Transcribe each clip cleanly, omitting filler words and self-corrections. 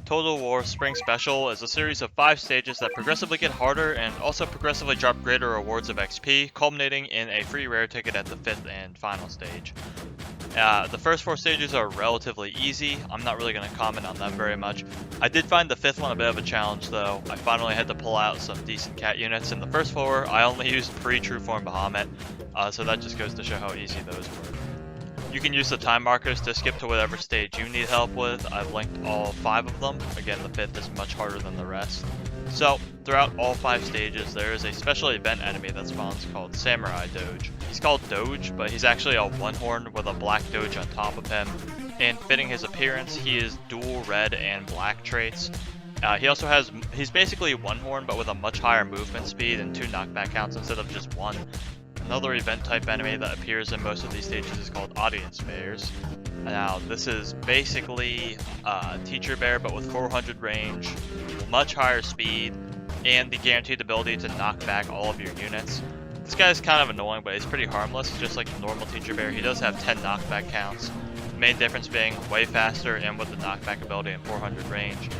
Total War Spring Special is a series of 5 stages that progressively get harder and also progressively drop greater rewards of XP, culminating in a free rare ticket at the 5th and final stage. The first 4 stages are relatively easy. I'm not really going to comment on them very much. I did find the 5th one a bit of a challenge though. I finally had to pull out some decent cat units. In the first 4, I only used pre-True Form Bahamut, so that just goes to show how easy those were. You can use the time markers to skip to whatever stage you need help with. I've linked all 5 of them. Again, the 5th is much harder than the rest. So, throughout all 5 stages, there is a special event enemy that spawns called Samurai Doge. He's called Doge, but he's actually a one-horn with a black Doge on top of him. And fitting his appearance, he is dual red and black traits. He's basically one horn, but with a much higher movement speed and 2 knockback counts instead of just 1. Another event type enemy that appears in most of these stages is called Audience Bears. Now, this is basically Teacher Bear, but with 400 range, much higher speed, and the guaranteed ability to knock back all of your units. This guy's kind of annoying, but he's pretty harmless, just like the normal Teacher Bear. He does have 10 knockback counts, the main difference being way faster and with the knockback ability and 400 range.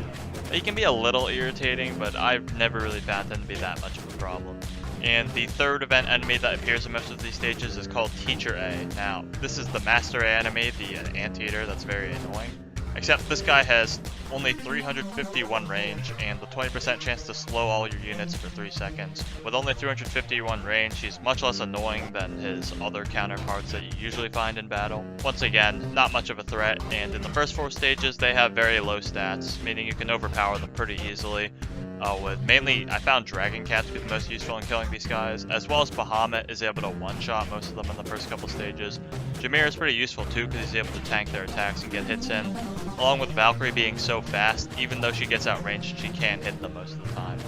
He can be a little irritating, but I've never really found him to be that much of a problem. And the third event enemy that appears in most of these stages is called Teacher A. Now, this is the Master A enemy, the Anteater, that's very annoying. Except this guy has only 351 range and the 20% chance to slow all your units for 3 seconds. With only 351 range, he's much less annoying than his other counterparts that you usually find in battle. Once again, not much of a threat, and in the first 4 stages, they have very low stats, meaning you can overpower them pretty easily. I found Dragon Cat to be the most useful in killing these guys, as well as Bahamut is able to one-shot most of them in the first couple stages. Jameer is pretty useful too because he's able to tank their attacks and get hits in, along with Valkyrie being so fast, even though she gets outranged, she can hit them most of the time.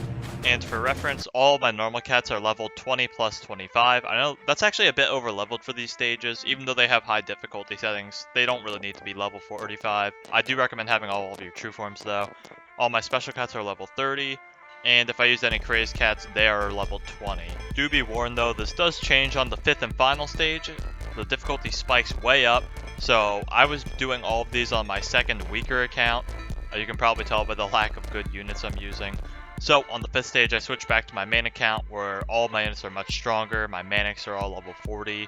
And for reference, all my normal cats are leveled 20 plus 25. I know that's actually a bit over-leveled for these stages, even though they have high difficulty settings, they don't really need to be level 45. I do recommend having all of your true forms though. All my special cats are level 30, and if I use any crazed cats, they are level 20. Do be warned though, this does change on the 5th and final stage. The difficulty spikes way up, so I was doing all of these on my second weaker account. You can probably tell by the lack of good units I'm using. So on the 5th stage, I switched back to my main account where all my units are much stronger. My Manics are all level 40.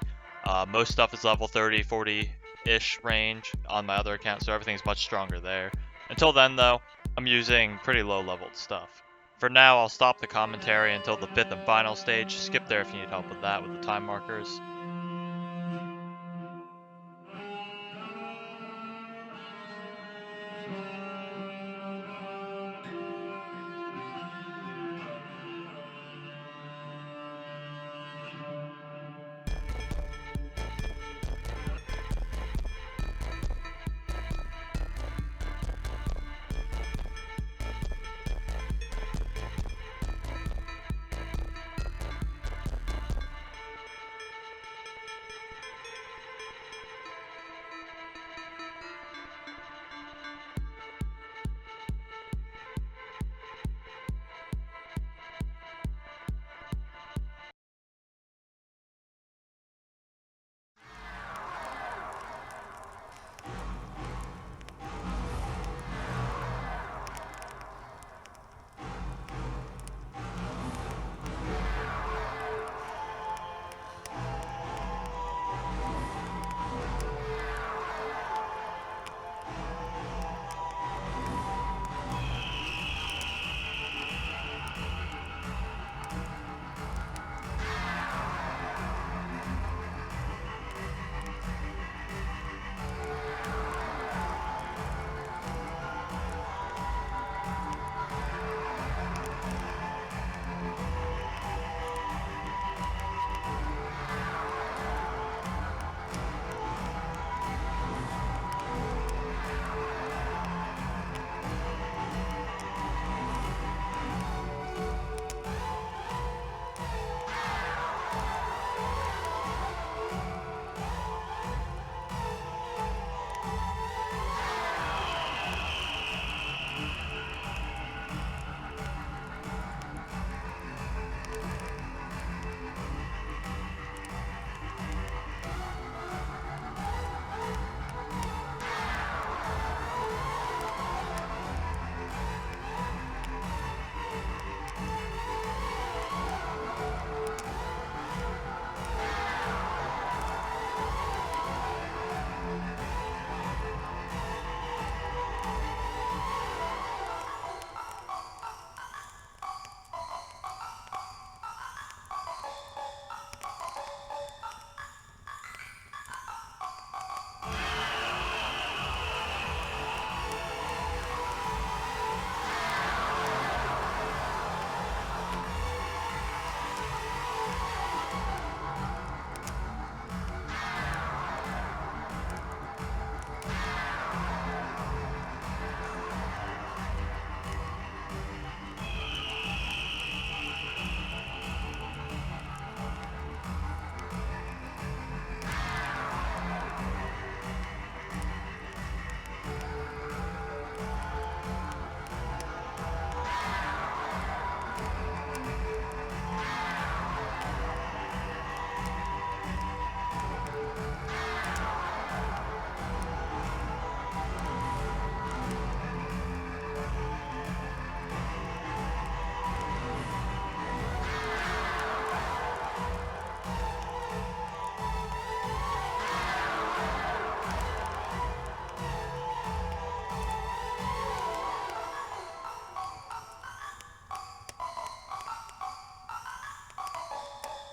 Most stuff is level 30, 40-ish range on my other account, so everything's much stronger there. Until then though, I'm using pretty low leveled stuff. For now, I'll stop the commentary until the 5th and final stage. Skip there if you need help with that with the time markers.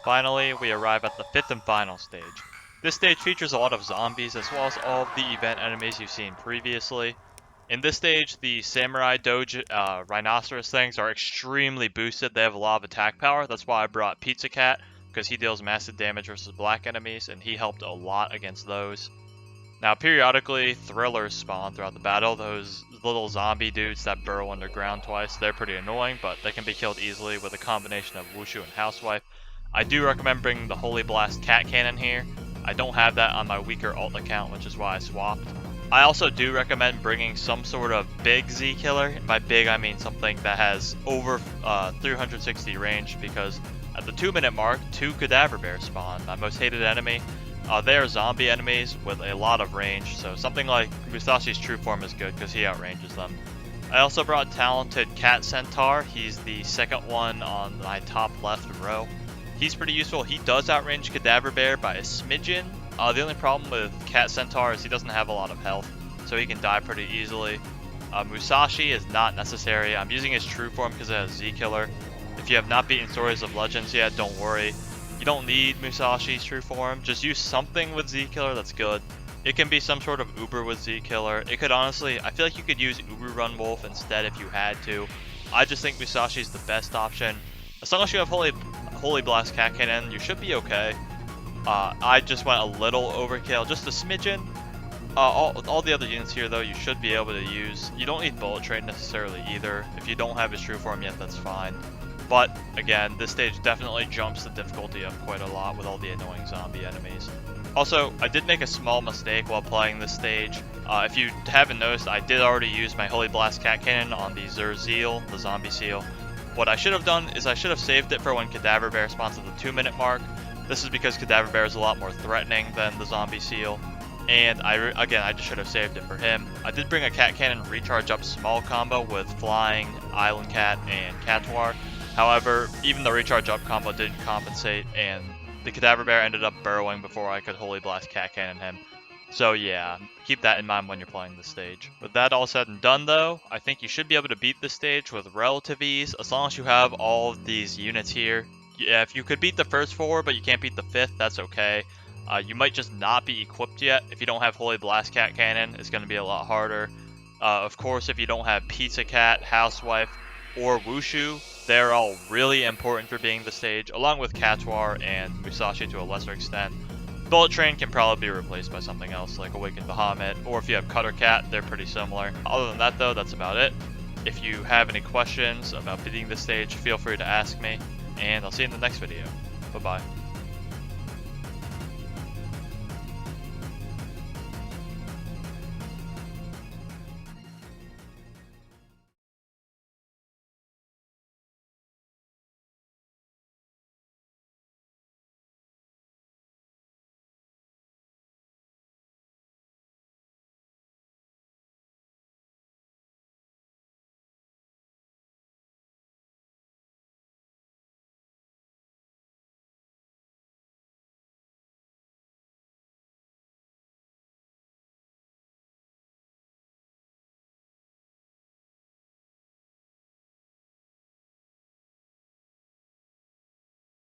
Finally, we arrive at the 5th and final stage. This stage features a lot of zombies as well as all of the event enemies you've seen previously. In this stage, the Samurai Doge Rhinoceros things are extremely boosted. They have a lot of attack power. That's why I brought Pizza Cat, because he deals massive damage versus black enemies, and he helped a lot against those. Now, periodically, thrillers spawn throughout the battle. Those little zombie dudes that burrow underground twice, they're pretty annoying, but they can be killed easily with a combination of Wushu and Housewife. I do recommend bringing the Holy Blast Cat Cannon here. I don't have that on my weaker alt account, which is why I swapped. I also do recommend bringing some sort of big Z killer. By big, I mean something that has over 360 range, because at the 2-minute mark, 2 Cadaver Bears spawn, my most hated enemy. They are zombie enemies with a lot of range, so something like Musashi's true form is good because he outranges them. I also brought Talented Cat Centaur. He's the second one on my top left row. He's pretty useful. He does outrange Cadaver Bear by a smidgen. The only problem with Cat Centaur is he doesn't have a lot of health, so he can die pretty easily. Musashi is not necessary. I'm using his true form because it has Z Killer. If you have not beaten Stories of Legends yet, don't worry. You don't need Musashi's true form. Just use something with Z Killer that's good. It can be some sort of Uber with Z Killer. It could honestly, I feel like you could use Uber Run Wolf instead if you had to. I just think Musashi's the best option. As long as you have Holy Blast Cat Cannon, you should be okay. I just went a little overkill, just a smidgen. All the other units here though, you should be able to use. You don't need Bullet Train necessarily either. If you don't have his true form yet, that's fine. But again, this stage definitely jumps the difficulty up quite a lot with all the annoying zombie enemies. Also, I did make a small mistake while playing this stage. If you haven't noticed, I did already use my Holy Blast Cat Cannon on the Zeal, the zombie seal. What I should have done is I should have saved it for when Cadaver Bear spawns at the 2-minute mark. This is because Cadaver Bear is a lot more threatening than the zombie seal. And I just should have saved it for him. I did bring a Cat Cannon recharge up small combo with Flying, Island Cat, and Catoir. However, even the recharge up combo didn't compensate, and the Cadaver Bear ended up burrowing before I could Holy Blast Cat Cannon him. So yeah, keep that in mind when you're playing this stage. With that all said and done though, I think you should be able to beat this stage with relative ease, as long as you have all of these units here. Yeah, if you could beat the first 4, but you can't beat the 5th, that's okay. You might just not be equipped yet. If you don't have Holy Blast Cat Cannon, it's going to be a lot harder. Of course, if you don't have Pizza Cat, Housewife, or Wushu, they're all really important for beating the stage, along with Catoir and Musashi to a lesser extent. Bullet Train can probably be replaced by something else, like Awakened Bahamut, or if you have Cutter Cat, they're pretty similar. Other than that though, that's about it. If you have any questions about beating the stage, feel free to ask me, and I'll see you in the next video. Bye bye.